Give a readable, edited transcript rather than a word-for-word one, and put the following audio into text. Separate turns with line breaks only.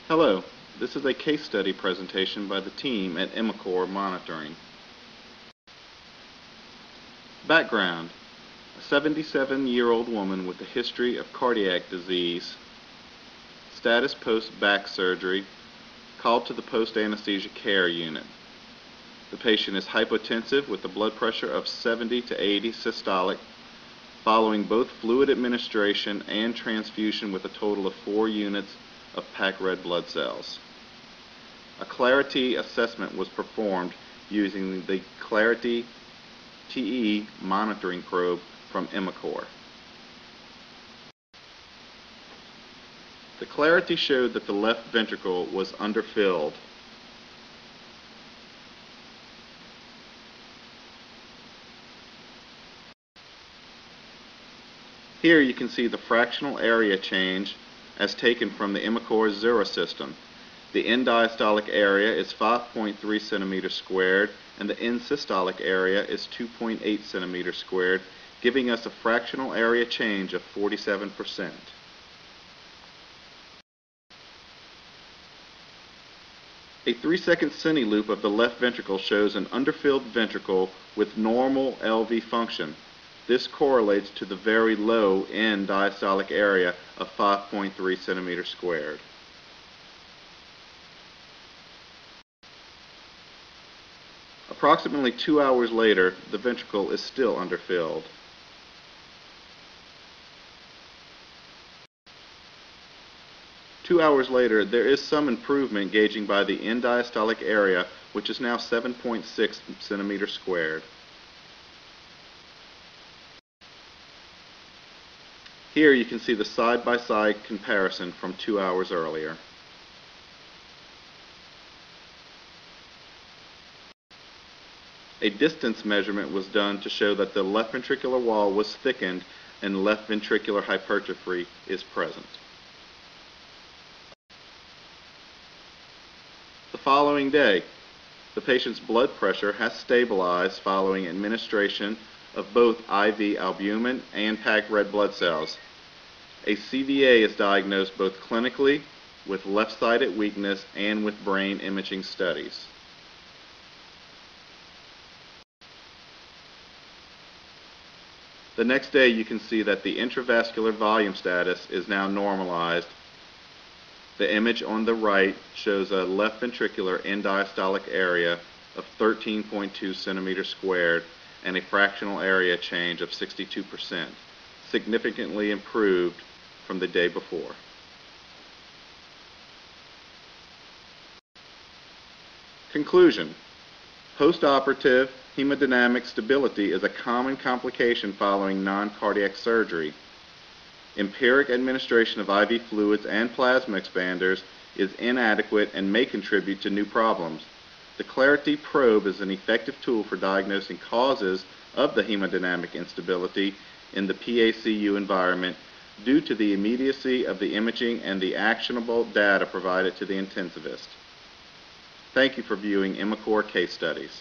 Hello, this is a case study presentation by the team at Imicor Monitoring. Background: a 77-year-old woman with a history of cardiac disease, status post-back surgery, called to the post-anesthesia care unit. The patient is hypotensive with a blood pressure of 70 to 80 systolic, following both fluid administration and transfusion with a total of 4 units of PACU red blood cells. A Clarity assessment was performed using the Clarity TE monitoring probe from Imicor. The Clarity showed that the left ventricle was underfilled. Here you can see the fractional area change as taken from the Imicor Zero system. The end diastolic area is 5.3 centimeters squared and the end systolic area is 2.8 centimeters squared, giving us a fractional area change of 47%. A 3-second cine loop of the left ventricle shows an underfilled ventricle with normal LV function. This correlates to the very low end diastolic area of 5.3 centimeters squared. Approximately 2 hours later, the ventricle is still underfilled. Two hours later, there is some improvement gauging by the end diastolic area, which is now 7.6 centimeters squared. Here you can see the side-by-side comparison from 2 hours earlier. A distance measurement was done to show that the left ventricular wall was thickened and left ventricular hypertrophy is present. The following day, the patient's blood pressure has stabilized following administration of both IV albumin and PACU red blood cells. A CVA is diagnosed both clinically with left-sided weakness and with brain imaging studies. The next day you can see that the intravascular volume status is now normalized. The image on the right shows a left ventricular end diastolic area of 13.2 centimeters squared and a fractional area change of 62%, significantly improved from the day before. Conclusion: post-operative hemodynamic stability is a common complication following non-cardiac surgery. Empiric administration of IV fluids and plasma expanders is inadequate and may contribute to new problems. The Clarity probe is an effective tool for diagnosing causes of the hemodynamic instability in the PACU environment due to the immediacy of the imaging and the actionable data provided to the intensivist. Thank you for viewing Imicor Case Studies.